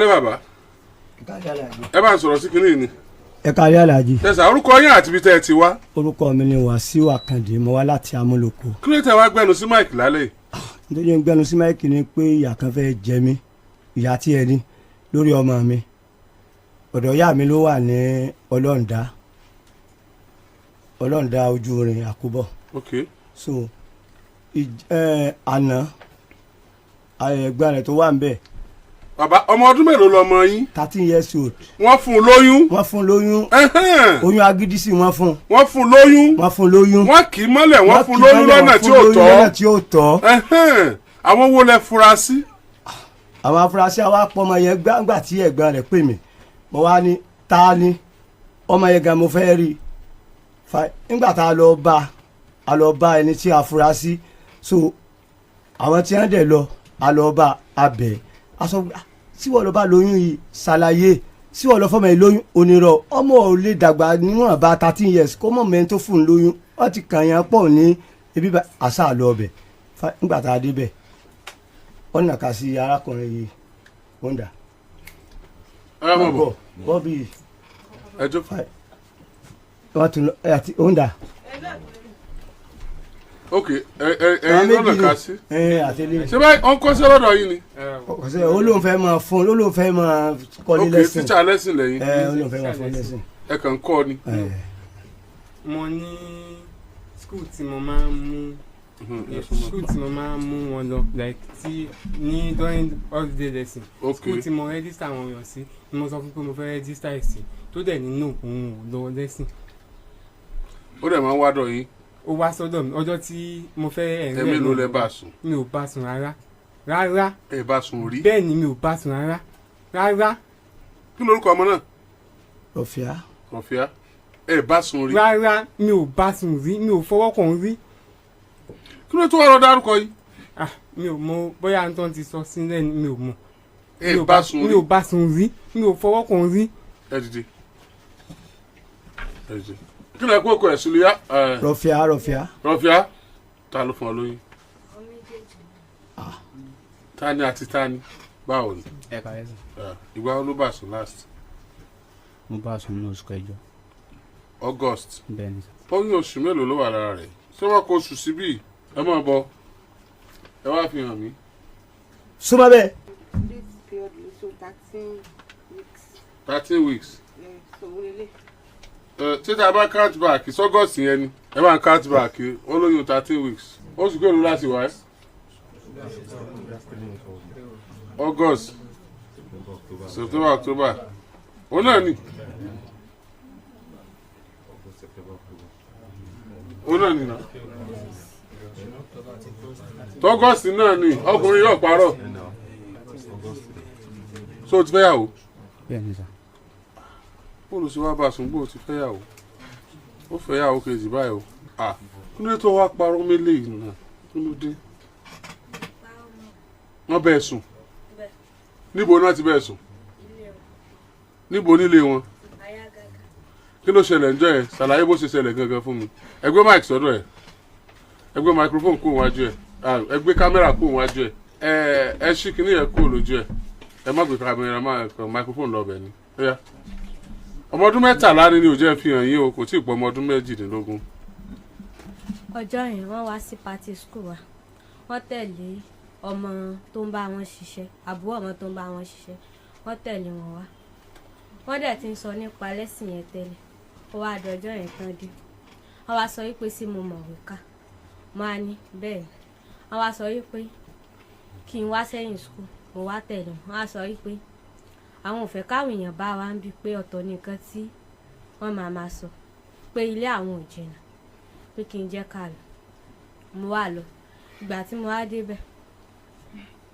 ẹ bàbá ẹ bá ń sọ̀rọ̀ sí kinní ni. ẹ kárí aláàjì. tẹsán orúkọ yín àti ibi tẹ́ ẹ ti wá. orúkọ mi ni Wàsíù Àkàndé, mo wá láti Amúlòkó. kí ló tẹ wá gbẹnu sí máìkì lálẹ́ yìí. nítorí ń gbẹnu sí máìkì ni pé ìyá kan fẹ́ jẹ mí, ìyá tí ẹ ní lórí ọmọ mi. ọ̀dọ̀ ìyá mi ló wà ní Ọlọ́ǹda Ojúrin Àkóbọ̀. ok. so àná ẹ̀gbọ́n rẹ̀ tó wà ń bẹ̀. bàbá ọmọ ọdún mélòó lọmọ yín. 13 years old. wọ́n fún un lóyún. wọ́n fún un lóyún. oyún agídí sí wọ́n fún. wọ́n fún un lóyún. wọ́n fún un lóyún. wọ́n kì í mọ́lẹ̀ wọ́n fún un lóyún lọ́nà tí ò tọ́. àwọn wo lẹ fura sí. àwọn afurasí àwa pọ̀ ọmọ yẹn gbàgbà tí ẹ̀gbọ́n rẹ̀ pè mí mo wá ní ta ni ọmọ yẹn gan mo fẹ́ rí nígbà tá a lọ bá ẹni tí a fura sí so àwọn tí wọ́n dẹ̀ lọ a lọ bá abẹ aṣọ síwọ́ lọ bá lóyún yìí ṣàlàyé síwọ́ lọ fọmọ yìí lóyún onírọ̀ ọmọ ò lè dàgbà níwọ̀n bá 13 years kó mọ̀ mẹ́rin tó fún un lóyún wọ́n ti kàn yẹn pọ̀ ní ebi àṣà lọ ọbẹ̀ nígbà tá a dé bẹ̀ wọ́n nàka sí arákùnrin yìí wọ́n dà. ẹ mọ̀ bọ̀ bọ́bí ẹjọ́ wọ́n tún lọ àti wọ́n dà. ok ẹyin ló nàka sí. àtẹlẹ. ṣé báyìí ọ̀n kọ́sẹ́ lọ́dọ̀ yín ni. ọ̀sẹ̀ olóhùn fẹ́ máa fún olóhùn fẹ́ máa kọ́ni lẹ́sìn. ok tíṣà lẹ́sìn lẹ́yìn. olóhùn fẹ́ máa fún lẹ́sìn. ẹ kàn ń kọ́ ni. mo ní skul tí mo máa ń mú wọn lọ like tí ní during holiday lesson skul tí mo register àwọn èèyàn sí ni mo sọ fún pé mo fẹ́ register ẹ̀sìn tó dẹ̀ nínú òun ò lọ lesson. ó dẹ̀ máa ń wádọ̀ yín. ó wá sọ́dọ̀ mi ọjọ́ tí mo fẹ́ ẹ̀mí ló lẹ bá sùn. mi ò bá sùn rárá. ẹ bá sùn rí. bẹ́ẹ̀ ni mi ò bá sùn rárá. kí lorúkọ ọmọ náà. Rọ̀fíà. ẹ bá sùn rí. rárá mi ò bá sùn rí mi ò fọwọ́ kàn rí. kí ló tó wà lọ dárúkọ yìí. mi ò mọ bóyá Anton ti sọ sílẹ̀ ni mi ò mọ. ẹ bá sùn rí. mi ò bá sùn rí mi ò fọwọ́ kàn rí. ẹ dìde. kí ló kó ẹ̀ sílẹ̀ yá. Rọ̀fíà ta ló fún ọ lóyún. tani àti tani báwo ni. ẹ kàwé sọ. ìgbà wo ló bá sùn last. mo bá sùn ní oṣù kẹjọ. August. bẹ́ẹ̀ni. oyún oṣù mélòó ló wà lára rẹ̀ ṣé wọn kò sùn síbí ẹ máa bọ̀ ẹ wá fi hàn mí. súnmọ́ bẹ́ẹ̀. this period so 13 weeks. 13 weeks. so wọlé. ṣé tá a bá count back sọ́gọ́sì yẹn ni ẹ bá ń count back ó lóyún 13 weeks oṣù kẹlòó láti wá ẹ. August September October òun náà ni. òun náà ni náà. tọ́gọ́sì náà ni ọkùnrin yóò parọ́. so o ti fẹ́ yàwó. bẹ́ẹ̀ni sà. bóòlù sí wàá bá a sùn bó o ti fẹ́ yàwó. ó fẹ́ yàwó kejì báyìí o. kí ló dé tó wá parọ́ mélé yìí náà kí ló dé. wọ́n bẹ́ẹ̀ sùn. níbo náà ti bẹ́ẹ̀ sùn. níbo nílé wọn. kí ló ṣẹlẹ̀ ǹjọ́ ẹ̀ ṣàlàyé bó ṣe ṣẹlẹ̀ gangan fún mi. ẹ gbé mic sọ́dọ̀ ẹ̀ ẹ gbé microphone kúrò wájú ẹ̀ ẹ gbé kámẹ́rà kúrò wájú ẹ̀ ẹ ṣí kinní yẹn kúrò lójú ẹ̀ ẹ má gbé kámẹ́rà microphone lọ́bẹ̀ ni. ọmọ ọdún 13 ni ò jẹ́ fi hàn yín o kò tí ì pọ̀ ọmọ ọdún 18. ọjọ́ yẹn wọ́n wá sí party school wa wọ́n tẹ̀lé ọmọ tó ń bá wọn ṣiṣẹ́ àbúrò ọmọ tó ń bá wọn ṣiṣẹ́ wọ́n tẹ̀lé wọn wá wọ́n dẹ̀ ti ń sọ nípa lẹ́sìn yẹn tẹ́lẹ̀ ó wá dọjọ́ yẹn tán dé wọ́n wá sọ wípé sí mo mọ̀wé ká mo á ní bẹ́ẹ̀ wọ́n wá sọ wípé kí n wá sẹ́yìn school mo wá tẹ̀lé wọ́n wá sọ wípé àwọn ò fẹ́ káwọn èèyàn bá wa ń bí pé ọ̀tọ̀ nìkan tí wọ́n máa sọ pé ilé àwọn ò jìnnà pé kí n jẹ́ ká lọ mo wá lọ ìgbà tí mo wá débẹ̀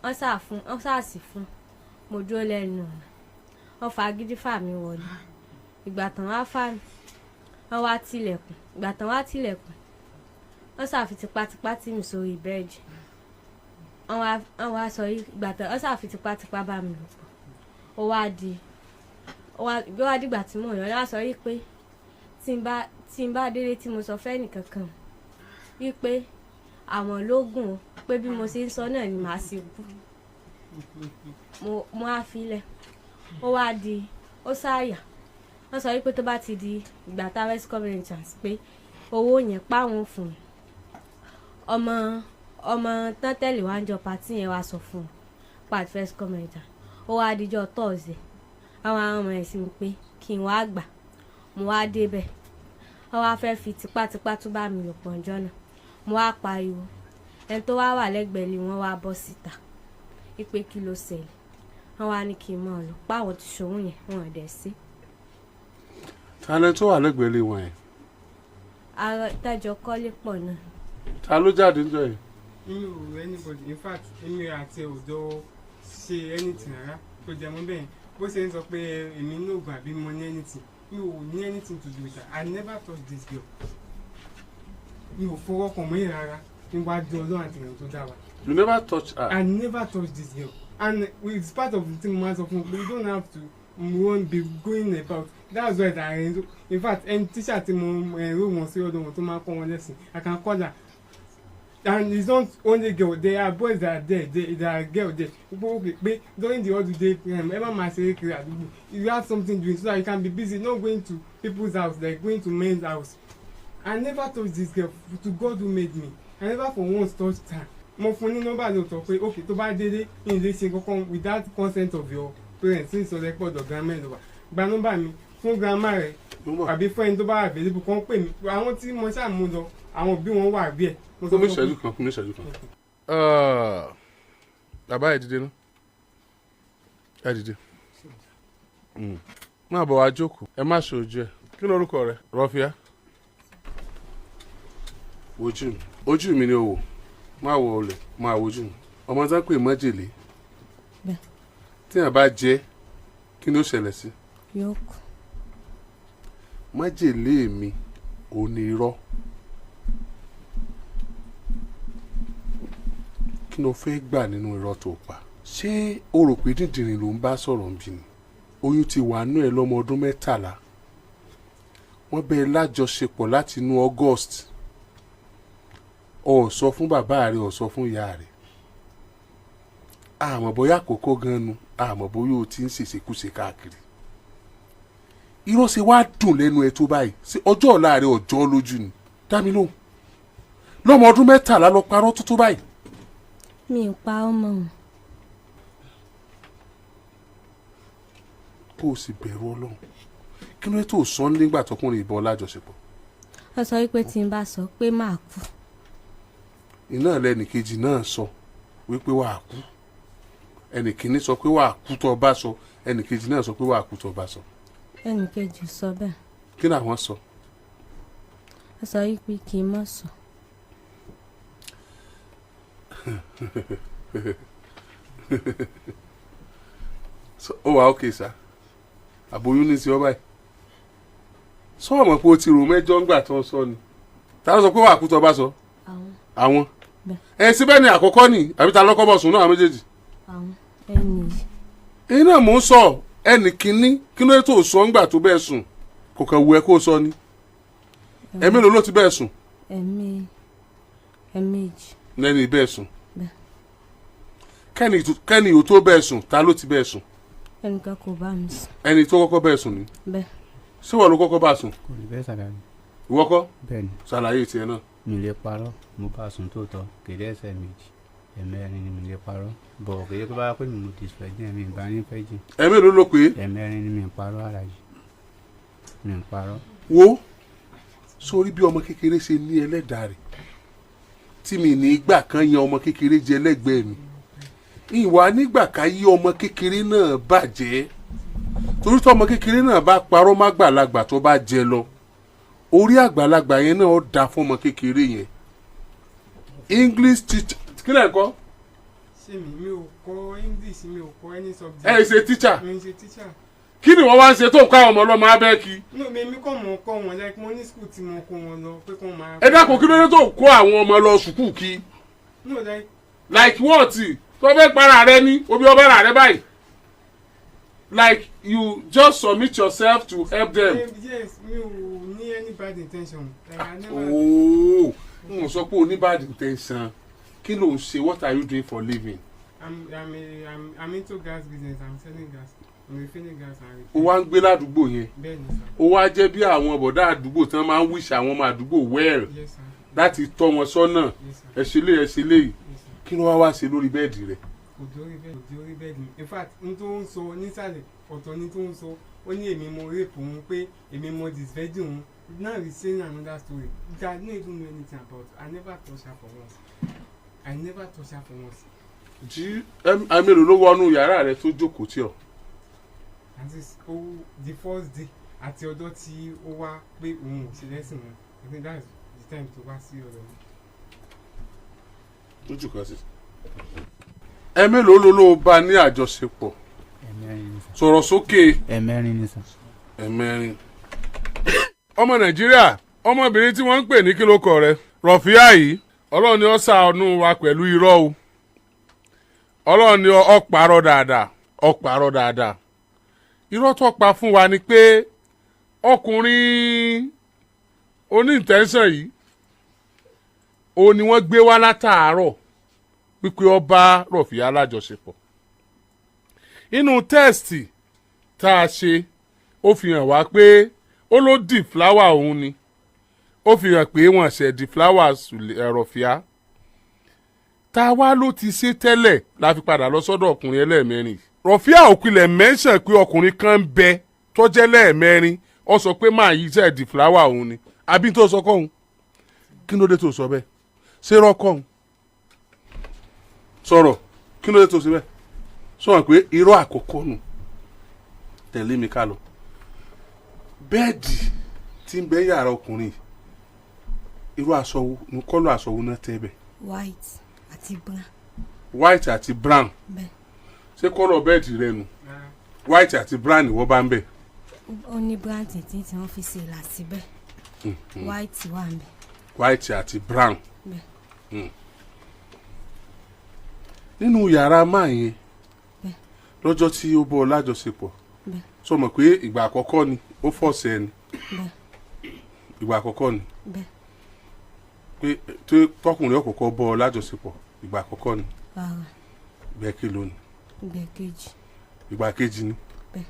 wọ́n ṣàṣì fún mo dúró lẹ́nu ọ̀nà wọ́n fa gidi fà mí wọlé ìgbà tán wá fà mí wọ́n wá tilẹ̀kùn ìgbà tán wá tilẹ̀kùn wọ́n ṣàfi tipátipá tì mí sórí bẹ́ẹ̀dì wọ́n wá sọ ìgbà tán wọ́n ṣàfi tipátipá bá mi lò pọ̀ ó wá dìgbà tí mò ń yọ wọ́n sọ pé tí n bá délé tí mo sọ fẹ́ nìkankan wípé àwọn lógún pé bí mo ṣe ń sọ náà ni màá ṣe kú mo á filẹ̀ ó wá di ó sáàyà wọ́n sọ wípé tó bá ti di ìgbà tá west communities pé owó yẹn páwọn fún ọmọ tán tẹ̀lé wá ń jọ pàtí yẹn wá sọ fún un part first communities ó wá dijọ́ Thursday àwọn ọmọ ẹ̀ sì ń pé kí n wá gbà mo wá débẹ̀ wọ́n wá fẹ́ fi tipátipá tún bá mi lò pọ̀ ọjọ́ náà mo wá pariwo ẹni tó wá wà lẹ́gbẹ̀ẹ́ lé wọ́n wá bọ́ síta wípé kí ló ṣẹlẹ̀ wọ́n wá ní kí n mọ̀ ọ́ lọ páwọn ti ṣòwò yẹn wọ́n dẹ̀ sí. ta lẹ tó wà lẹ́gbẹ̀ẹ́ lé wọn yẹn. ara tẹ́jọ kọ́lé pọ̀ náà. ta ló jáde ń jọ yìí. mi ò anybody in fact èmi àti ọ̀dọ́ ṣe anything rárá tó jẹ mọ́ bẹ́ẹ̀ bó ṣe ń sọ pé èmi ní oògùn àbí mo ní anything mi ò ní anything to do with her. I never touch this girl. mi ò fọwọ́ kàn mọ́ yìí rárá níwájú Ọlọ́run àti èèyàn tó dá wa. You never touch her. I never touch this girl and it's part of the thing man sọ fún mi we don't have to be going about that's why in fact ẹni teacher tí mo ẹ̀rọ wọn sí ọ̀dọ̀ wọn tó máa kọ́ wọn lẹ́sìn I can call her. And it's not only girl, there are boys that are there, there are girls there. But during the holiday, ever my say you have something doing so that you can be busy, not going to people's house, like going to men's house. I never touched this girl to God who made me. I never for once touched her. Mo fún ní nọ́mbà ló tọ́ pé okay tó bá dédé in lè ṣe kankan without consent of your parents since o record of grandma ẹ̀ lọ́wọ́. Gba nọ́mbà mi fún grandma rẹ̀ àbí fún ẹni tó bá available kan pè mí. Àwọn tí mo ṣáà mú lọ àwọn òbí wọn wà bí ẹ̀. Fún mi ṣẹ́jú kan. Bàbá ẹ̀ dìde náà. Ẹ dìde. Má bọ̀ wá jókòó. Ẹ má ṣe ojú ẹ̀. Kí ló orúkọ rẹ̀? Rọ́fíà. Ojú mi ni o wò. Má wo olè. Má wojú mi. Ọmọ tá ń pè májèlé. Tí yàn bá jẹ kí ni ó ṣẹlẹ̀ sí? Yóò kú. Májèlé mi ò ní irọ́. Kí ló fẹ́ gbà nínú irọ́ tó pa? Ṣé o rò pé dídìrín ló ń bá sọ̀rọ̀ ń bí ni? Oyún ti wà nú ẹ lọ́mọ ọdún 13. Wọ́n bẹ̀rẹ̀ lájọṣepọ̀ láti inú August. Ó sọ fún bàbá rẹ̀, ó sọ fún ìyá rẹ̀. Àmọ́ bóyá àkókò gan nu, àmọ́ bóyá o ti ń ṣèṣekúṣe káàkiri. Irọ́ ṣe wá dùn lẹ́nu ẹ tó báyìí. Ṣé ọjọ́ ọ̀la rẹ̀ ọjọ́ lójú ni? Dá mi lóhùn. Lọ́mọ ọdún 13 lọ parọ́ tó báyìí. Mi ò pa ọmọ wọn. Kó o sì bẹ̀rù Ọlọ́run. Kí ló dé tó sọ nígbà tọkùnrin ìbọn lájọṣepọ̀? Wọ́n sọ wípé tí n bá sọ pé máa kú. Iná lẹ́nìkejì náà sọ wípé wàá kú. Ẹnìkíní sọ pé wàá kú tó bá sọ. Ẹnìkejì náà sọ pé wàá kú tó bá sọ. Ẹnìkejì sọ bẹ́ẹ̀. Kí ni àwọn sọ? Wọ́n sọ wípé kí n má sọ. Ó wà ókè sá. Àbóyún ní sí ọ báyìí. Sọ mọ̀ pé o ti rò mẹ́jọ ńgbà tó ń sọ ni. Ta ló sọ pé wàá kú tó bá sọ? Àwọn. Síbẹ̀ ni àkọ́kọ́ ni àbí ta lọ́kọ́ bọ̀ sùn náà méjèèjì. Àwọn ẹni yìí. Èyí náà mò ń sọ ẹnì kínní kí ló dé tó sọ ńgbà tó bẹ́ẹ̀ sùn kò kàn wù ẹ́ kó o sọ ni. Ẹ̀mí ló ti bẹ́ẹ̀ sùn. Ẹ̀mejì. Lẹ́ni bẹ́ẹ̀ sùn. Kẹ́ni ò tó bẹ́ẹ̀ sùn ta ló ti bẹ́ẹ̀ sùn? Ẹnìkan kò bá mi sùn. Ẹni tó kọ́kọ́ bẹ́ẹ̀ sùn ni. Bẹ́ẹ̀. Ṣé wọ́n ló kọ́kọ́ bá sùn? Kò ní bẹ́ẹ̀ ṣàlàyé. Ìwọ kọ́? Bẹ́ẹ̀ni. Ṣàlàyé tiẹ̀ náà. Mi lè parọ́, mo bá sùn tóòtọ́, kèdè ẹsẹ̀ méjì. Ẹ̀mẹ́rin ni mi lè parọ́. Bọ̀ kèdè tó bá pè mí mo ti fẹ́ jẹ́ mi ìbá ní fẹ́ jìn. Ẹ̀mí ló ló pé? Ẹ̀mẹ́rin ni mi ń parọ́ ara yìí. Mi ń parọ́. Wo sórí bí ọmọ kékeré ṣe ní ẹlẹ́dàá rẹ̀ tí mi ní ìgbà kan yan ọmọ kékeré jẹ lẹ́gbẹ̀ẹ́ mi. Ìwà nígbà ká yí ọmọ kékeré náà bàjẹ́ torí tó ọmọ kékeré náà bá parọ́ má gbàlagbà tó bá jẹ lọ orí àgbàlagbà yẹn náà ó da fún ọmọ kékeré yẹn. English teacher kí lẹ̀ kọ́? Ṣé mi ò kọ́ English, mi ò kọ́ any subject. Ẹ ṣe teacher. Mi ṣe teacher. Kí ni wọ́n wá ń ṣe tó ń kọ́ àwọn ọmọ ọlọ́mọ abẹ́ kí? No, mi kọ́ mọ̀ kọ́ wọn like mo ní school tí mo kọ́ wọn lọ pé kọ́ máa. Ẹ dákun kí ló dé tó ń kó àwọn ọmọ lọ sùkúù kí? No, like what? Tó fẹ́ para rẹ ní obi ọba rà rẹ báyìí. Like you just submit yourself to help them. Yes, mi ò ní any bad intention. Like I never. Oh, n sọ pé o ní bad intention. Kí ló ń ṣe? What are you doing for living? I'm into gas business. I'm selling gas. ó wá ń gbé ládùúgbò yẹn bẹ́ẹ̀ ni sà. ó wá jẹ́ bí àwọn bọ̀dá àdúgbò tí wọ́n máa ń wíṣ àwọn ọmọ àdúgbò well Yes sir. láti tọ́ wọn sọ́nà Yes sir. ẹ ṣe léyìí Yes sir. kí ló wá ṣe lórí bẹ́ẹ̀dì rẹ̀. kò dé orí bẹ́ẹ̀dì mi. In fact n tó ń sọ nísàlẹ̀ ọ̀tọ̀ ni tó ń sọ ó ní èmi mo rape òun pé èmi mo disvirgin òun. Now he's saying another story that I don't even know anything about. I never touched her for once. I never touched her for once. jí mélòó ló wọnú yàrá rẹ̀ tó jókòó tí ọ. And this the first day àti ọjọ́ tí ó wá pé òun ò ṣe lẹ́sìn wọn. I think that's the time to wá sí ọ̀dọ̀ mi. lójú kan sí. mélòó ló bá ní àjọṣepọ̀ ẹ̀mẹ́rin ni sà. sọ̀rọ̀ sókè. ẹ̀mẹ́rin ni sà. ẹ̀mẹ́rin. ọmọ nàìjíríà ọmọbìnrin tí wọ́n ń pè ní kílókọ̀ rẹ̀ rọ̀fíà yìí ọlọ́run ni ó ṣàánú wa pẹ̀lú irọ́ o ọlọ́run ni ó parọ́ dáadáa irọ́ tó pa fún wa ni pé ọkùnrin onítẹ̀sán yìí òun ni wọ́n gbé wá látàárọ̀ wípé ó bá rọ̀fíà lájọṣepọ̀ inú tẹ́ẹ̀sì tá a ṣe ó fi hàn wá pé ó ló di fúláwà òun ni ó fi hàn pé wọ́n ṣẹ̀ di fúláwà rọ̀fíà tá a wá ló ti ṣe tẹ́lẹ̀ la fi padà lọ sọ́dọ̀ ọkùnrin ẹlẹ́ẹ̀mẹ́rin rọ̀fíà òpilẹ̀ mẹ́ńsàn pé ọkùnrin kan ń bẹ tọ́jẹ́ lẹ́ẹ̀mẹ́rin ó sọ pé máa yí ṣẹ̀ di fúláwà òun ni àbí tó sọ kọ́hún kí ló dé tó sọ bẹ́ẹ̀ ṣé rọ́kọ̀hún sọ̀rọ̀ kí ló dé tó ṣe bẹ́ẹ̀ sọ̀rọ̀ pé irọ́ àkọ́kọ́ nù tẹ̀lé mi ká lọ bẹ́ẹ̀dì tí ń bẹ yàrá ọkùnrin irú aṣọ wo ní kọ́lọ̀ aṣọ wo náà tẹ́ bẹ̀. white àti brown. white àti brown bẹ́ẹ̀. ṣé kọ́lọ̀ bẹ́ẹ̀dì rẹ nù white àti brown ni wọ́n bá ń bẹ̀. ó ní brown tìǹtìǹ tí wọ́n fi ṣe ìlà síbẹ̀ white wà ń bẹ̀. white àti brown. bẹ́ẹ̀. nínú yàrá máa yẹn bẹ́ẹ̀. lọ́jọ́ tí ó bọ́ lájọṣepọ̀ bẹ́ẹ̀. sọ mọ̀ pé ìgbà àkọ́kọ́ ni ó fọ̀ọ̀sẹ̀ ni bẹ́ẹ̀. ìgbà àkọ́kọ́ ni bẹ́ẹ̀. pé tó tọkùnrin ọ̀kọ̀ọ̀kọ̀ bọ́ lájọṣepọ̀ ìgbà àkọ́kọ́ ni rárá bẹ́ẹ̀ kí ló ní ìgbẹ́ kejì. ìgbà kejì ni bẹ́ẹ̀.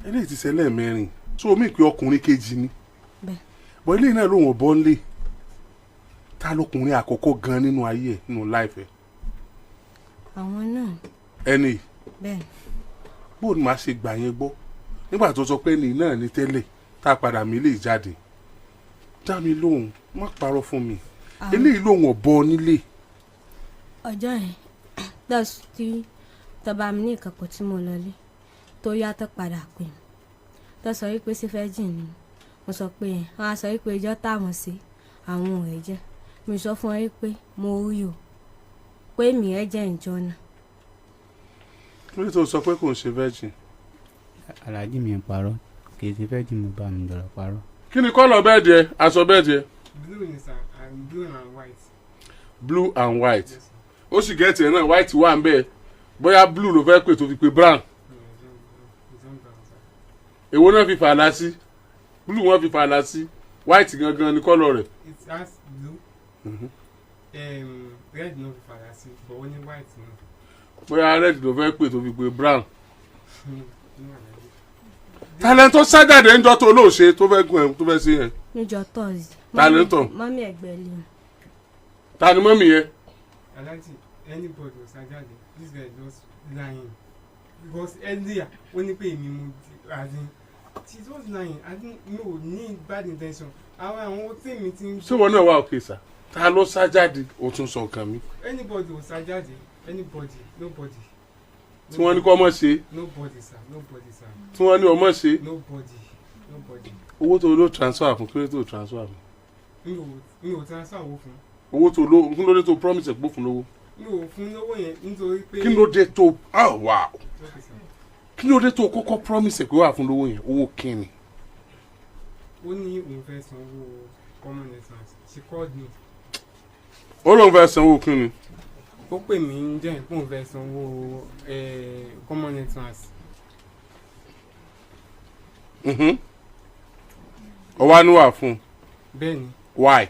eléyìí ti ṣẹlẹ̀ mẹ́rin tó omi ìpè ọkùnrin kejì ni bẹ́ẹ̀. bọ́ eléyìí náà lòun ọ̀bọ ńlẹ̀ ta lọkùnrin àkọ́kọ́ gan nínú ayé ẹ̀ nínú láìfẹ́ àwọn náà. ẹni yìí bẹ́ẹ̀. bó ni màá ṣe gbà yẹn gbọ́ nígbà tó sọ pé ẹni náà ní tẹ́lẹ̀ tá a padà mí lè jáde dá mi lóhùn má parọ́ fún mi eléyìí lòun ọ̀bọ nílé. ọjọ́ yẹn dọ́sù tí tọba mi ní ìkàpọ̀ tí mo lọlé tó yàtọ̀ padà pé mi tó sọ wípé sí fẹ́ jìn ni mo sọ pé yẹn wọ́n á sọ wípé ìjọ táwọn sí àwọn ò rẹ̀ jẹ́ mi sọ fún wọn wípé mo rí o pé mi ẹ̀ jẹ́ ìjọ náà. lórí tó sọ pé kò ń ṣe virgin. aláàjì mi ń parọ́ kì í ṣe virgin mo bá mi dọ̀rọ̀ parọ́. kí ni kọ́lọ̀ bẹ́ẹ̀dì ẹ aṣọ bẹ́ẹ̀dì ẹ. Blue ni sir and blue and white. blue and white Yes sir. ó sì gẹ́tì ẹ̀ náà white wà ń bẹ́ẹ̀ bóyá blue ló fẹ́ pè tó fi pe brown It's on brown sir. èwo náà fi fàlà sí blue wọn fi fàlà sí white gangan ni kọ́lọ̀ rẹ̀. It has blue. Red no fi fàlà sí but only white no. bóyá red ló fẹ́ pè tó fi pe brown. No allergy. talento sájàde ń jọ tó lóòṣe tó fẹ́ gun ẹ̀ tó fẹ́ sí yẹn. níjọ́ tọ́sí. Talento. mọ́mí ẹ̀gbẹ́ lé mi. ta ni mọ́mì yẹn. Allergy anybody was allergy this guy just lying because earlier ó ní pé èmi mo as in she just lying I didn't no need bad intention àwọn tí mi ti ń. ṣé wọn náà wà òkè sá ta ló sájàde ó tún sọ nǹkan mi. Anybody was allergy anybody nobody. tí wọ́n ní kó ọmọ ṣe Nobody sir nobody sir tí wọ́n ní ọmọ ṣe nobody. owó tó ló transfer fún kí ló tó transfer fún. mi ò transfer owó fún. owó tó ló kí ló dé tó promise gbó fún lówó. mi ò fún lówó yẹn nítorí pé. kí ló dé tó wow Okay, sir. kí ló dé tó kọ́kọ́ promise pé wà fún lówó yẹn owó kíni. ó ní òun fẹ́ san owó common essence she called me. ó lóun fẹ́ sanwó kíni. ó pè mí ń jẹ́ pé òun fẹ́ san owó common essence. ọwọ́ àníwá fún un. bẹ́ẹ̀ ni. Why?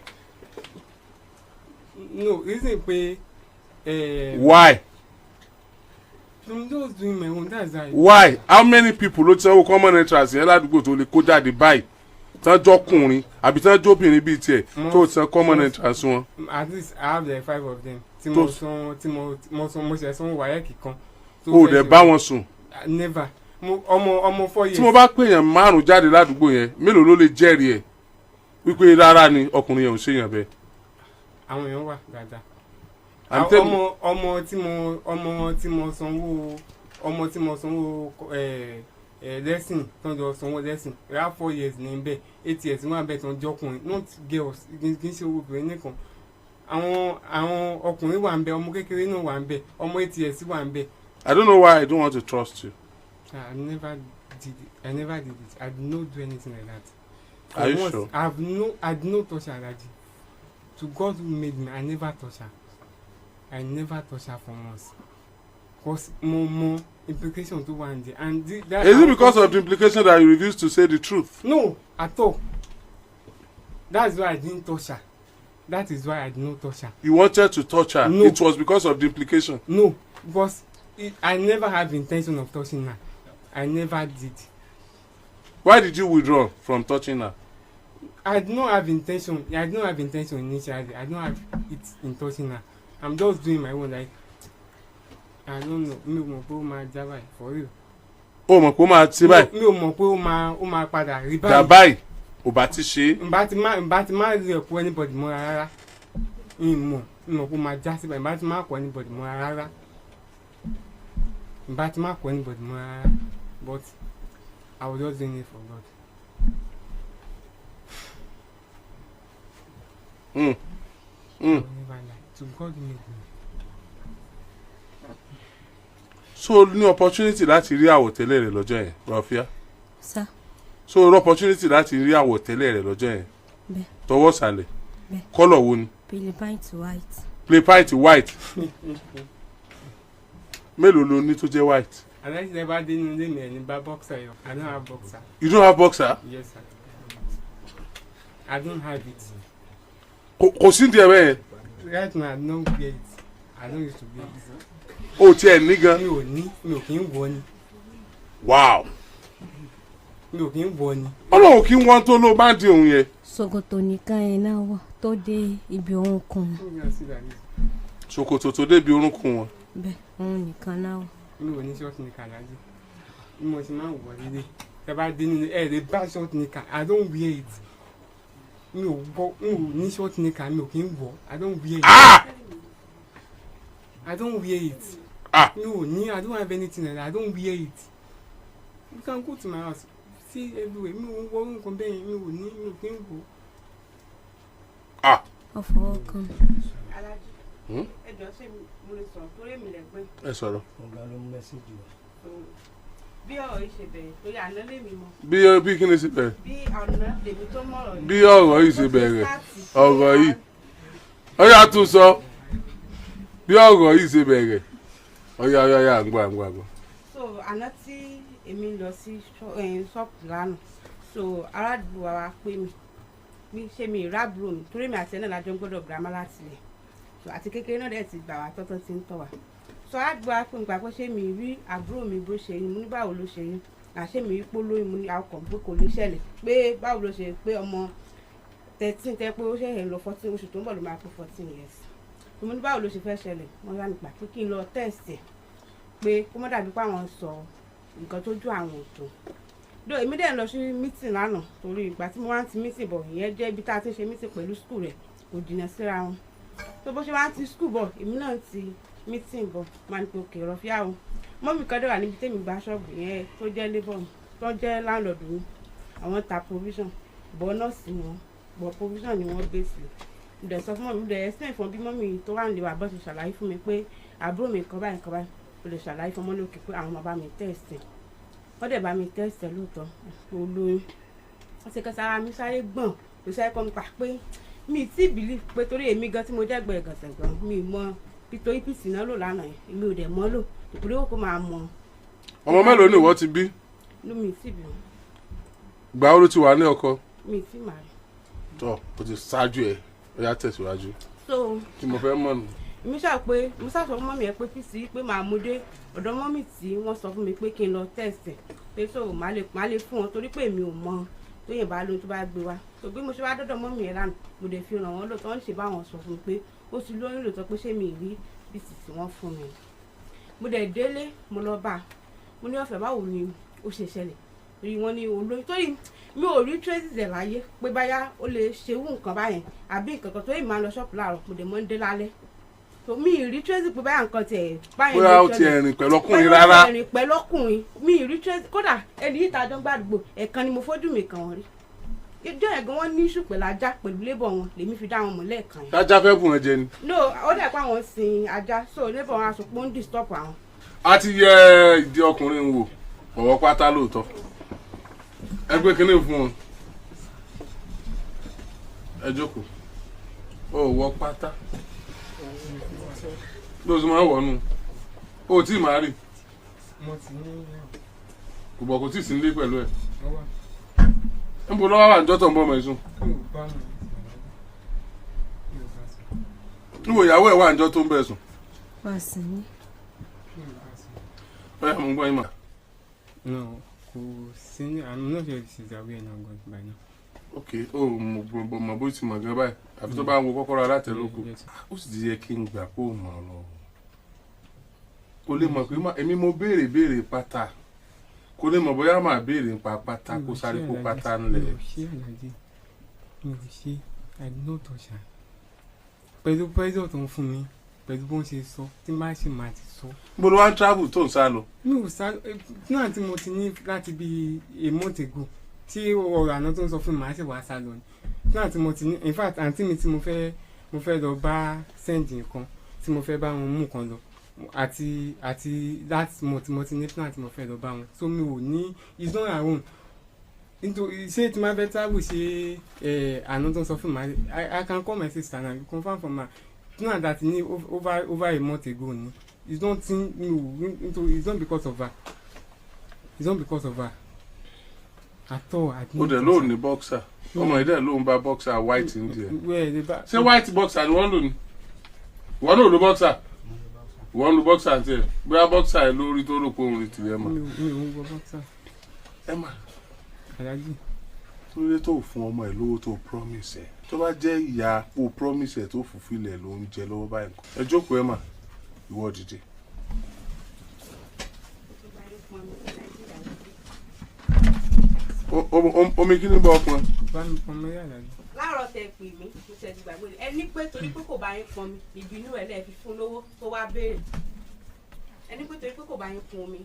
No reason pé. Why? I'm just doing my own, that's why. Why? How many people ló ti sanwó common entrance yẹn ládùúgbò tó lè kó jáde báyìí tán jọkùnrin àbí tán jóbìnrin bíi tiẹ̀ tó ti san common entrance wọn. At least I have like 5 of them. Tí mo ṣe sanwó wáyẹ̀kì kan. O dẹ̀ bá wọn sùn. Never. Ọmọ 4 years. Tí mo bá pèèyàn 5 jáde ládùúgbò yẹn mélòó ló lè jẹ́rìí ẹ̀ wípé rárá ni ọkùnrin yẹn ò ṣèyàn bẹ́ẹ̀. Àwọn èèyàn wà dáadáa. Ọmọ tí mo sanwó lẹ́sìn tó ń jọ sanwó lẹ́sìn rà 4 years ní bẹ́ẹ̀ 8 years wọ́n bẹ̀ tó ń jọkùnrin not girls kì í ṣe obìnrin nìkan àwọn ọkùnrin wà ń bẹ ọmọ kékeré náà wà ń bẹ ọmọ 8 years wà ń bẹ. I don't know why I don't want to trust you. I never did it. I did not do anything like that. Are you sure? I did not touch her, Daddy. To God who made me, I never touch her. I never touch her for once. Because more implication to one day. And that is it because of the implication that you refuse to say the truth? No, at all. That's why I didn't touch her. That is why I did not touch her. You wanted to touch her? No. It was because of the implication? No, because I never have intention of touching her. I never did. Why did you withdraw from touching her? I do not have intention. I don't have intention initially. I don't have it in touching her. I'm just doing my own. Like I don't know. Mi ò mọ̀ pé ó máa já báyìí for real. Ó mọ̀ pé ó máa ti báyìí. Mi ò mọ̀ pé ó máa padà rí báyìí. Dà báyìí ò bá ti ṣe. Ǹbá ti má rí ẹ̀kọ́ anybody mọ́ra rárá. Mi mọ̀ pé ó máa já sí báyìí. Ǹbá ti má kọ́ anybody mọ́ra rárá. Ǹbá ti má kọ́ anybody mọ́ra rárá. But I was just doing it for God. Never lie. To God made me. So ní opportunity láti rí àwọ̀tẹ́lẹ̀ rẹ̀ lọ́jọ́ yẹn Rafia. Sir. So opportunity láti rí àwọ̀tẹ́lẹ̀ rẹ̀ lọ́jọ́ yẹn. Bẹ́ẹ̀. Tọwọ́ sàlẹ̀. Bẹ́ẹ̀. Kọ́lọ̀ wo ni? Play pint white. Play pint white. Mélòó ló ní tó jẹ́ white? Unless you ever did ní mi ẹni bá boxer yọ. I don't have boxer. You don't have boxer? Yes sir. I don't have it. Kò sí díẹ̀ bẹ́ẹ̀. Right now I don't wear it. I don't used to wear it. O tiẹ̀ ní gan. Mi ò kí ń wọ ni. Wow. Mi ò kí ń wọ ni. Ọlọ́run kí wọ́n tó ló bá ń di òun yẹn. Ṣòkòtò nìkan ẹ̀ náà wọ̀ tó dé ibi orúnkún. Ṣòkòtò tó débi orúnkún wọn. Bẹ́ẹ̀ òun nìkan náà wọ̀. Mi ò ní ṣọ́ọ̀tì ní kàlájì. Bí mo ṣe máa ń wọ̀ nílé. Tẹ bá dé nínú lè bá ṣọ́ọ̀tì ní kà. I don't wear it. Mi ò ní ṣọ́ọ̀tì ní kà mi ò kí ń wọ̀. I don't wear it. I don't wear it. I don't have anything like that. I don't wear it. You can go to my house. See everywhere. Mi ò wọ nǹkan bẹ́ẹ̀ mi ò kí ń wọ̀. Ọ̀fọ̀ kan. Alájí. Ẹjọ́ ṣe mo lè sọ̀rọ̀ torí èmi lẹ́gbẹ́. Ẹ sọ̀rọ̀. ọ̀gá ló mú mẹ́sẹ̀jì wa. Bí ọ̀rọ̀ yìí ṣe bẹ̀rẹ̀ torí àná lèmi mọ̀. Bí kí ni sí bẹ̀rẹ̀? Bí ọ̀nà lèmi tó mọ̀rọ̀ yìí. Bí ọ̀rọ̀ yìí ṣe bẹ̀rẹ̀. Ọ̀rọ̀ yìí. Ó yá tún sọ. Bí ọ̀rọ̀ yìí ṣe bẹ̀rẹ̀. Ó yá àgbà. So àná tí èmi lọ sí ṣọ́ọ̀pù lánàá so aládùúgbò wa pè mí ṣé mi ìrábùrò mi torí mi àti ẹ̀ náà lájọ ń gbọ́dọ̀ girama láti lẹ̀ so àti kékeré náà dẹ̀ ti gbà wá tọ́tọ́ ti ń tọ̀ wá so aládùúgbò wa pè mí gbà pé ṣé mi rí àbúrò mi bó ṣe yín mo ní báwo ló ṣe yín àṣé mi rí pólóyún mo ní akọ̀ pé kò lè ṣẹlẹ̀ pé báwo ló ṣe pé ọmọ 13 tẹ́ pé ó ṣẹ̀ṣẹ̀ lọ 14 oṣù tó ń bọ̀ ló máa pé 14 years mo ní báwo ló ṣe fẹ́ ṣẹlẹ̀ wọ́n yá mi gbà pé kí n lọ test ẹ̀ pé kó má dàbí pé àwọn sọ nǹkan tó ju àwọn òtò do èmi dẹ̀ lọ sí meeting lánàá torí ìgbà tí mo wá ń ti meeting bọ̀ ìyẹn jẹ́ ibi tá a ti ń ṣe meeting pẹ̀lú school rẹ̀ kò jìnnà síra wọn tó bó ṣe wá ń ti school bọ̀ èmi náà ti meeting bọ̀ máa ń pe òkè Rọ́fíà o mọ́mì kan dẹ̀ wà níbi tèmi gba ṣọ́ọ̀bù yẹn tó jẹ́ labour tó jẹ́ landlord mi àwọn ta provision bọ́ nọ́ọ̀sì wọn bọ́ provision ni wọ́n gbé sí ìdẹ̀ sọ fún mọ́mì ìdẹ̀ explain fún bí mọ́mì tó wà nílé wa bọ́ ṣe ṣàlàyé fún mi pé àbúrò mi kan báyìí o lè ṣàlàyé fún ọmọ lókè pé àwọn bàbá mi tẹ̀sí wọ́n dẹ̀ bá mi tẹ̀sí lóòótọ́ olóyún wọ́n ṣe kẹsàrà mi sáré gbọ̀n kò sáré kọ́ mi pa pé mi ti believe pé torí èmi gan tí mo jẹ́ gbẹ̀rẹ̀ gànṣẹ̀ gan mi mọ nítorí pc náà lò lánàá yẹn èmi ò dẹ̀ mọ́ lò ìpínlẹ̀ Èkó máa mọ. Ọmọ mélòó ni ìwọ ti bí? ló mi ti bí. Gbà ó ló ti wà ní ọkọ? Mi ti mà rí. Tọ́ o ti ṣáájú ẹ̀ ó yá tẹ̀síwájú. So tí mo fẹ́ mọ̀ nù. èmi ṣáà pé mo ṣáà sọ fún mọ́mì ẹ pé pc pé màá mú dé ọ̀dọ̀ mọ́mì tí wọ́n sọ fún mi pé kí n lọ tẹ̀sẹ̀ pé so màá lè fún wọn torí pé èmi ò mọ tó yẹn bá lóyún tó bá gbé wa so bí mo ṣe wá dọ́dọ̀ mọ́mì ẹ lánàá mo dẹ̀ fi ràn wọ́n lóòótọ́ wọ́n ṣe bá wọn sọ fún mi pé ó ti lóyún lóòótọ́ pé ṣé mi rí pc tí wọ́n fún mi mo dẹ̀ délé mo lọ bá mo ní ọ̀fẹ́ báwo ni ó ṣe ṣẹlẹ̀ torí wọ́n ní olóyún torí mi ò rí traces ẹ̀ láyé pé báyá ó lè ṣerú nǹkan báyẹn àbí nǹkan kan tó yìí máa lọ ṣọ́ọ̀pù láàárọ̀ mo dẹ̀ mọ́ ń dé lálẹ́ so mi ì rí traces pé báyà nǹkan tiẹ̀ báyẹn bóyá ó ti ẹ̀rìn pẹ̀lú ọkùnrin rárá ẹ̀rìn pẹ̀lú ọkùnrin mi ì rí traces kódà ẹni yìí tàjọ́ gbàdúgbò ẹ̀kan ni mo fojú mi kàn wọ́n rí ìjọ ẹ̀gán wọn ní ìṣù pẹ̀lú ajá pẹ̀lú lébọ̀ wọn lèmi fi dá wọn mọ̀ lẹ́ẹ̀kan yẹn. ajá fẹ́ bùn ẹ jẹ ni. no ó dẹ̀ pé àwọn sin ajá so lébọ̀ wọn aṣọ pé ó ń disturb àwọn. a ti yẹ ìdí ọkùnrin wò ọwọ́ pátá lóòótọ́ ẹ gbé kínní fún wọn ẹ jókòó ó wọ pátá ló sì máa wọ̀ nù ó tí ì máa rí mo ti ní kò bọ̀ kò tí ì sí nílé pẹ̀lú ẹ̀ ọwọ́ níbo lọ́wọ́ wà níjọ́ tó ń bọ́ ọmọ ẹ̀sùn Yorùbá mi níbo ìyàwó ẹ̀ wà níjọ́ tó ń bẹ̀ sùn wọ́n sì ní. bóyá mo ń gbọ́ yín mà. no kò sí ní I'm not sure this is aware now God by now. ok ó mọ̀ bó ti mọ̀ gan báyìí àfi tó bá ń wo kọ́kọ́rọ́ alátẹ̀lóko ó sì ti yẹ kí n gbà kó mọ̀ ọ́ lọ. kò lè mọ̀ pé èmi mo béèrè pátá kò lè mọ̀ bóyá màá béèrè nípa pátá kó sáré kó pátá ńlẹ̀. mi ò ṣe àlàjì mi ò ṣe I did not touch her pẹ̀lú pressure tó ń fún mi pẹ̀lú bó ń ṣe sọ tí má ṣe máa ti sọ. bó ló wá ń travel tó ń sá lọ. mi ò sá náà tí mo ti ní láti bí a month ago tí ọ̀rọ̀ àná tó ń sọ fún mi máa ṣe wàá sá lọ ni náà tí mo ti ní in fact àǹtí mi tí mo fẹ́ lọ bá send nǹkan tí mo fẹ́ bá wọn mú nǹkan lọ àti last month mo ti ní plan tí mo fẹ́ lọ bá wọn so mi ò ní it's not her own nítorí ṣé tí máa fẹ́ travel ṣe àná tó ń sọ fún mi I can call my sister now you confirm from her náà that ní over a month ago ni it's not it's not because of her it's not because of her at all. ó dẹ̀ lóò ní boxer ọmọ ìdẹ́ ló ń bá boxer white ní tiẹ̀ ṣé white boxer ni wọ́n lò ní wọ́n lò ló boxer wọ́n lu boxer tiẹ̀ bóyá boxer ẹ̀ lórí tó rò pé òun rí tìrẹ mọ́. mi ò ń wọ boxer. ẹ mà alájì. tó lé tó fún ọmọ ẹ lówó tó promise ẹ tó bá jẹ́ ìyá o promise ẹ tó fulfill ẹ ló ń jẹ lọ́wọ́ báyìí ẹ jókòó ẹ mà ìwọ dìde. omi kí ni bọ́ ọpọn. bá mi pọn mẹ́rin alájì. láàárọ̀ tẹ pè mí mo ṣe ti gbàgbé ẹ ní pé torí pé kò bá yín pọn mi ìbínú ẹ lẹ́ẹ̀ fi fún lówó tó wá béèrè ẹ ní pé torí pé kò bá yín pọn mi.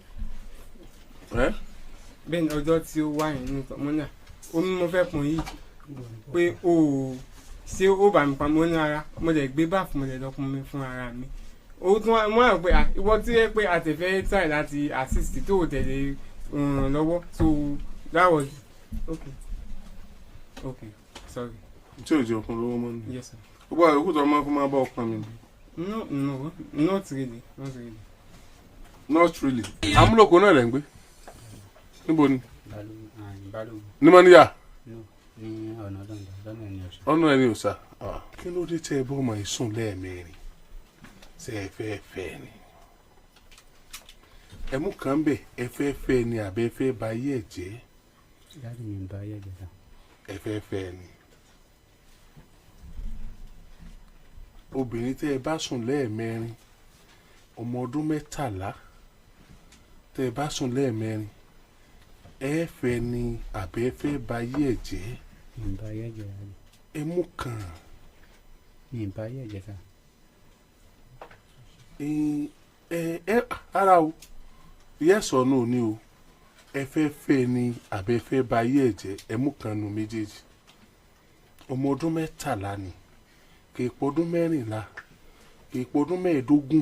bẹ́ẹ̀ ni ọjọ́ tí ó wá yẹn ní mọ́nà omi mo fẹ́ pọn yìí pé o ṣé ó bá mi pa mọ́ ní ara mo lè gbé báàfù mo lè lọ pọn mi fún ara mi ó tún mọ́ àwọn pé ìwọ tí ẹ pé àtẹ̀fẹ́ try láti assist tó o tẹ̀lé ràn lọ́wọ́ so that was okay sorry. tí ò jẹ́ ọkùnrin lówó mọ́ ni. Yes sir. gbogbo àwọn òkúta ọmọ fún máa bá ọkàn mi. No, not really. Not really. Amúlòkó náà lẹ̀ ń gbé. Níbo ni? Balógun. Ní Mọ́níyà? Ní ọ̀nà lọ́nà ẹni ọ̀sà. Ọ̀nà ẹni ọ̀sà. Kí ló dé tẹ́ ẹ bọ́ ọmọ ìsùn lẹ́ẹ̀mẹrin? Ṣé ẹ fẹ́ fẹ́ ni? Ẹ mú kan bẹ̀ ẹ fẹ́ fẹ́ ni àbẹ́ fẹ́ ba ayé ẹ̀ jẹ́? Dáàdì mi ń ba ayé ẹ̀ jẹ́. Ẹ fẹ́ fẹ́ ni. Obìnrin tẹ́ ẹ bá sùn lẹ́ẹ̀mẹrin ọmọ ọdún 13 tẹ́ ẹ bá sùn lẹ́ẹ̀mẹrin ẹ fẹ́ ni àbẹ́ fẹ́ ba ayé ẹ̀ jẹ́. Mi ń ba ayé ẹ̀ jẹ́ dáàdì. Ẹ mú kan. Mi ń ba ayé ẹ̀ jẹ́ sá. Ara o yes or no ni o ẹ fẹ́ fẹ́ ni àbẹ́ fẹ́ ba ayé ẹ̀ jẹ́ ẹ mú kan nu méjèèjì ọmọ ọdún 13 ni kì í pọdún 14 kì í pọdún 15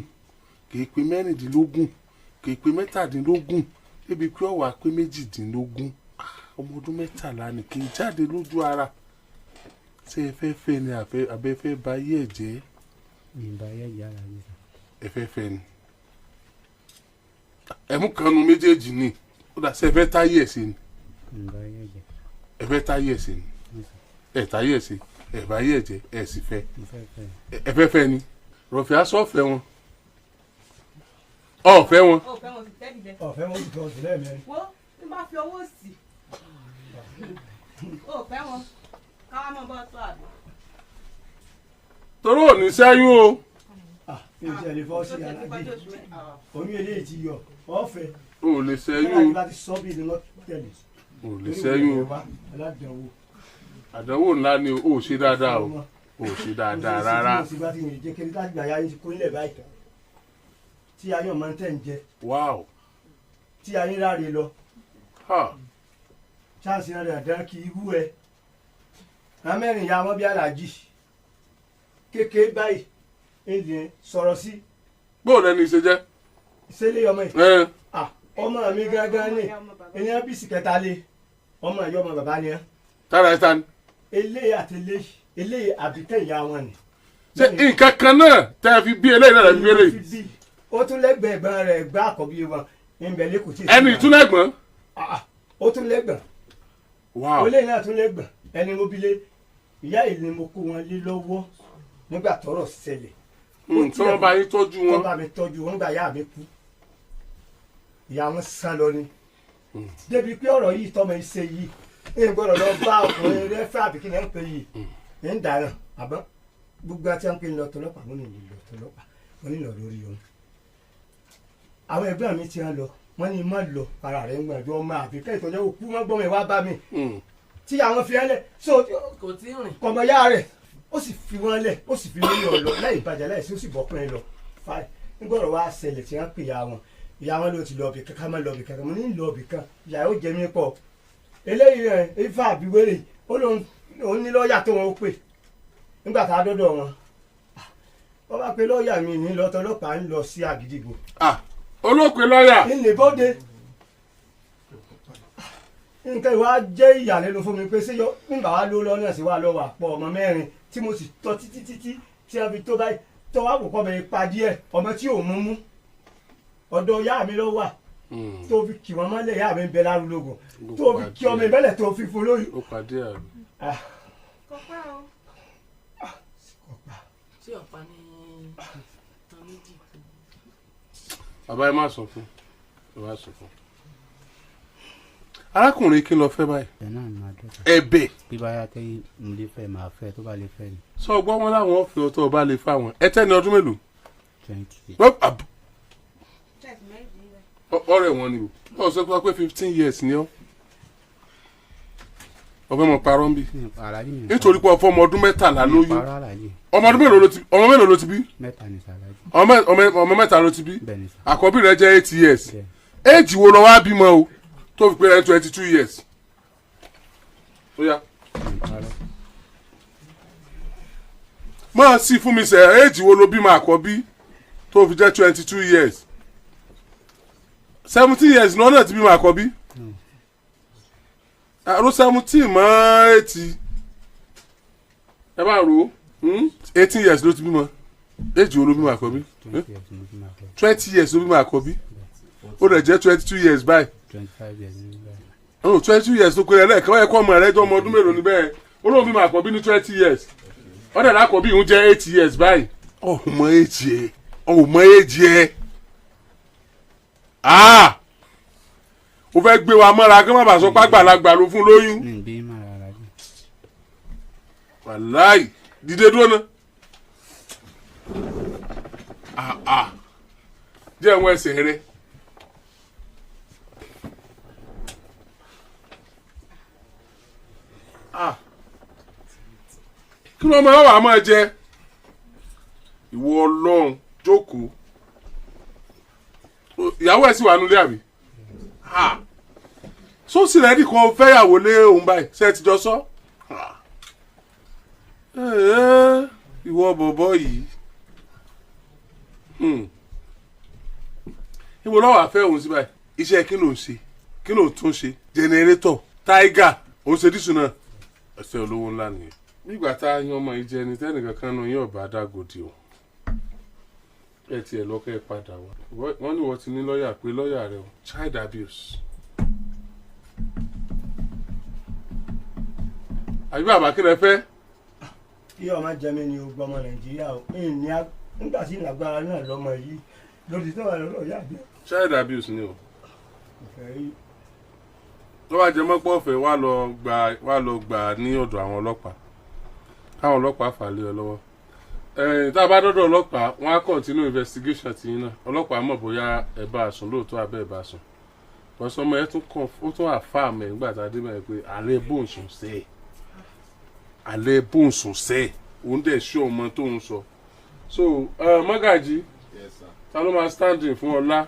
kì í pé 16 kì í pé 17 débi pé ọ̀wà pé 18 ọmọ ọdún 13 ni kì í jáde lójú ara ṣé ẹ fẹ́ fẹ́ ni àbẹ́ fẹ́ ba ayé ẹ̀ jẹ́. Mi ń ba ayé ẹ̀ jẹ́ ara mi sá. Ẹ fẹ́ fẹ́ ni ẹ mú kan nu méjèèjì ni ó dà sí ẹ fẹ́ táyé ẹ̀ sí ni. Mi ń ba ayé ẹ̀ jẹ́. Ẹ fẹ́ táyé ẹ̀ sí ni ẹ táyé ẹ̀ sí ẹ bá ayé ẹ̀ jẹ́ ẹ sì fẹ́ ẹ fẹ́ fẹ́ ni Rọ̀fíà sọ̀fẹ́ wọn. Ọ̀fẹ́ wọn. ọ̀fẹ́ wọn ti tọ́ sí lẹ́ẹ̀mẹ́rin. wo ní bá fi owó sí ọ̀fẹ́ wọn káwọn mọ̀ bọ́ tó àbí. Torí ò ní sẹ́yún o. mi ò tiẹ̀ lè fọ́ sí alágbé oyún eléyìí ti yọ ọ̀fẹ́. O ò lè sẹ́yún alágbé o. bá ti sọ bí ni wọ́n tẹ̀lé. O ò lè sẹ́yún o. aládàáwò. Àdánwò ńlá ni o ò ṣe dáadáa o. O ò ṣe dáadáa rárá. mo sì bá ti rìn jẹ́ kiri láti gbà yá yín kó nílẹ̀ báyìí tí ayọ̀ máa ń tẹ̀ ń jẹ Wow. tí ayé ráre lọ Ha. ṣáàṣì rẹ̀ àdán kì í hú ẹ amẹ́rin ya wọ́n bí aláàjì kékeré báyìí èdè sọ̀rọ̀ sí Bó lẹni ṣe jẹ́? ìṣẹ̀lẹ̀ ọmọ yìí Ẹ ọmọ mi gángan ní ènìyàn bí sìkẹta lé ọmọ ìyá ọmọ bàbá ni ẹ tára ẹ ta ni. eléyìí àti eléyìí àbíkẹ́ ìyá wọn ni. Ṣé nǹkan kan náà tẹ́ ẹ fi bí eléyìí náà lẹ́ fi bí eléyìí? ó tún lẹ́gbẹ̀ẹ́ ẹ̀gbọ́n rẹ̀ gbá àkọ́bí wọn ìbẹ̀lẹ̀ kò tí ì Ẹni ìtúnẹ̀gbọ́n. ó tún lẹ́gbọ̀n Wow. olè náà tún lẹ́gbọ̀n ẹni mo bí lé ìyá yìí ni mo kó wọn lé lọ́wọ́ nígbà tọ́rọ̀ ṣẹlẹ̀ Tí wọ́n bá yín tọ́jú wọ́n wọn. bá mi tọ́jú wọn nígbà ìyá mi kú ìyá wọn sá lọ ni débi pé ọ̀rọ̀ yìí tọ́mọ iṣẹ́ yìí ń gbọ́dọ̀ lọ bá ọkùnrin rẹ fẹ́ àbíkí náà ń pè yìí ń dáná àbọ̀ gbogbo àti àwọn pé ń lọ tọlọ́pàá mo ní lọ tọlọ́pàá mo ní lọ lórí wọn. àwọn ẹgbẹ́ mi ti ń lọ wọ́n ní má lọ ara rẹ̀ ń gbàdúrà ọmọ àbíkẹ́ ìtọ́jú òkú wọn gbọ́ mi wá bá mi tí àwọn fi ẹlẹ̀ so kò tí ì rìn. kọmọyá rẹ̀ ó sì fi wọn lẹ̀ ó sì fi lórí ọ̀lọ́ láì bàjẹ́ láì sí ó sì bọ́kùnrin lọ fáì nígbọ̀rọ̀ wá ṣẹlẹ̀ tí wọ́n pè ya wọn ìyá wọn ló ti lọ bì kankan má lọ bì kankan mo ní lọ bì kan ìyá ó jẹ mí pọ̀ eléyìí rẹ̀ ifá àbíwèrè ó lóun ní lọ́ọ̀yà tó wọn ó pè nígbà tá a dọ́dọ̀ wọn wọ́n bá pe lọ́ọ̀yà mi ní lọ́tọ̀ ọlọ́pàá ń lọ sí àgídìgbò Olóòpè lọ́ọ̀yà. ìnìbọ́dé nǹkan ìwà jẹ́ ìyàlẹ́nu fún mi pé ṣé nígbà wá ló lọ́nà sí wa lọ́wọ́ àpọ̀ ọmọ mẹ́rin tí mo sì tọ́ títí tí a fi tó báyìí tó wá kó kọ́ bẹ̀rẹ̀ pa díẹ̀ ọmọ tí ò mú ọ̀dọ̀ ìyá mi ló wà tó fi kì wọ́n mọ́lẹ̀ ìyá mi ń bẹ lárúlógún tó fi kí ọmọ ìbẹ́lẹ̀ tó fi fún lóyún. Ó pàdé àrùn. kọ́pá o. tí ọ̀pá ní ọ̀nà méjì. Bàbá ẹ má sọ fún. Ẹ má sọ fún. Arákùnrin kí ló fẹ́ báyìí? ẹ náà ni máa dọ́ta. Ẹ̀bẹ̀. bí báyà tẹ́ mo lè fẹ́ máa fẹ́ tó bá lè fẹ́ ni. Sọ gbọ́ wọn láwọn ọ̀fẹ́ ọ̀tọ̀ ọba lè fà wọ́n. Ẹ tẹ́ni ọdún mélòó? 20. Ọ̀rẹ́ wọn ni o. Wọ́n sọ pé 15 years ni ọ́. Ọ̀fẹ́ mọ̀ parọ́ ń bí. Àlàyé mi. Nítorí pé ọ̀fọ́ ọmọ ọdún 13 lóyún. parọ́ àlàyé. Ọmọ ọdún mélòó ló ti bí? 3 ni sàlàyé. Ọmọ 3 ló ti bí? bẹ́ẹ̀ ni sà. Àkọ́bí rẹ̀ jẹ́ 8 years. bẹ́ẹ̀. Éèjì wo lọ wá bímọ o tó fi pé rẹ̀ 22 years. Ó yá. parọ́. Máa sí fún mi sẹ̀ éèjì wo ló bímọ àkọ́bí tó fi jẹ́ 22 years. 17 years ni wọ́n náà ti bímọ àkọ́bí. Àrò 17 mọ́ 80. Ẹ bá rò ó 18 years ló ti bímọ. Éèjì wo ló bímọ àkọ́bí? 20 years ni mo fi máa fẹ́. 20 years ló bímọ àkọ́bí. Ó dẹ̀ jẹ́ 22 years báyìí. 25 years ni bẹ́ẹ̀. 22 years tó péré lẹ́ẹ̀kan wáyé kọ́ ọmọ rẹ̀ jọ ọmọ ọdún mélòó ni bẹ́ẹ̀ olóhùn bímọ àkọ́bí ní 20 years ọ̀dẹ̀ lákọ̀ọ́bí ìhun jẹ́ 8 years báyìí. ọmọ èjì ẹ o fẹ́ gbé wa mọ́ra kí wọ́n bá sọ pé àgbàlagbà ló fún lóyún. ní ìbí máa rárá jù. wàláì dìde dúró ná. jẹ́ ẹ̀wọ̀n ẹsẹ̀ rẹ. kí ló máa wà máa jẹ ìwọ Ọlọ́run jókòó ìyàwó ẹ̀ sì wà nílé àbí sósì rẹ́dì kan fẹ́yàwó lé òun báyìí ṣe ti jọ sọ ìwọ bọ̀bọ̀ yìí ìwọ lọ́wọ́ àfẹ́ òun sí báyìí iṣẹ́ kí ló ń ṣe kí ló tún ṣe jẹnẹrétọ̀ táígà òun ṣe dísùn náà ẹsẹ̀ olówó ńlá nìyẹn nígbà tá a yan ọmọ yìí jẹ ni tẹ́nìkan kan náà yóò bá dágòdì o ẹ tiẹ̀ lọ́kẹ́ padà wá wọ́n ní wọ́n ti ní lọ́ọ̀yà pé lọ́ọ̀yà rẹ o child abuse. àbí bàbá kí lẹ fẹ́. kí ọmọ jẹmi ni ogun ọmọ Nàìjíríà o nígbà tí ìlágbára náà lọ́mọ yìí lòdì tó wà lọ́dọ̀ ìyá mi. child abuse ni o. ìfẹ́ yìí. tó bá jẹ mọ́pọ́ ọ̀fẹ́ wá lọ gbà ní ọ̀dọ̀ àwọn ọlọ́pàá káwọn ọlọ́pàá fà lé ọ lọ́wọ́. tá a bá dọ́dọ̀ ọlọ́pàá wọ́n á continue investigation tí yín náà ọlọ́pàá mọ̀ bóyá ẹ bá a sùn lóòótọ́ abẹ́ ẹ bá a sùn. ọ̀sọ́mọ ẹ tún àfáà mẹ́ nígbà tá a dé mẹ́rin pé àlẹ́ bóun sùn sẹ́ẹ̀ àlẹ́ bóun sùn sẹ́ẹ̀ òun dẹ̀ ṣọ́ ọmọ tó ń sọ. so Mọ́gàjí ta ló máa standing fún ọlá.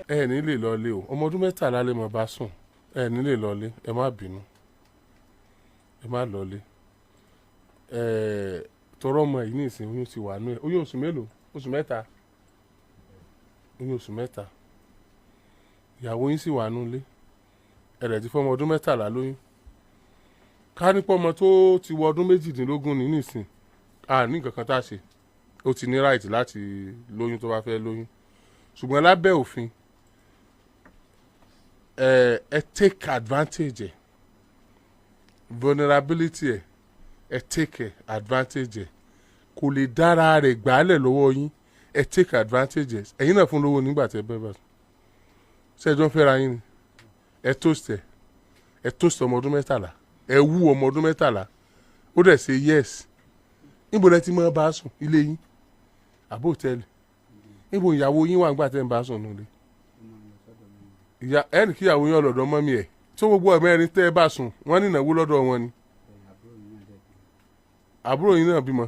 ẹ ní lè lọlé o ọmọ ọdún 13 lè mọ bá sùn ẹ ní lè lọlé ẹ má bínú ẹ má lọlé tọrọ ọmọ yìí ní ìsìn oyún ti wà nú ẹ oyún oṣù mélòó oṣù 3 oyún oṣù 3 ìyàwó yín sì wà nú ilé ẹ̀rẹ̀ ti fọmọ ọdún 13 lóyún ká nípa ọmọ tó ti wọ ọdún 18 ní nísìn ní nǹkan kan tá a ṣe ó ti ní right láti lóyún tó bá fẹ́ lóyún ṣùgbọ́n lábẹ́ òfin ẹ take advantage ẹ vulnerability ẹ take advantage ẹ kò lè dára rẹ̀ gbàálẹ̀ lọ́wọ́ yín ẹ take advantage ẹ ẹ̀yin náà fún lówó nígbà tẹ́ bẹ́ẹ̀ bá ṣẹ́jọ́ fẹ́ra yín ni ẹ toast ọmọ ọdún 13 ẹ wú ọmọ ọdún 13 ó dẹ̀ say yes níbo lẹ ti mọ bá a sùn ilé yín àbó hòtẹ́ẹ̀lì níbo ìyàwó yín wà nígbà tẹ́ ń bá a sùn nílé ẹnì kí ìyàwó yín ọlọ́dọ̀ mọ́mí ẹ̀ tó gbogbo ẹ̀mẹ́rin tẹ́ ẹ bá sùn wọ́n ní ìnáwó lọ́dọ̀ wọn ni àbúrò yín náà bímọ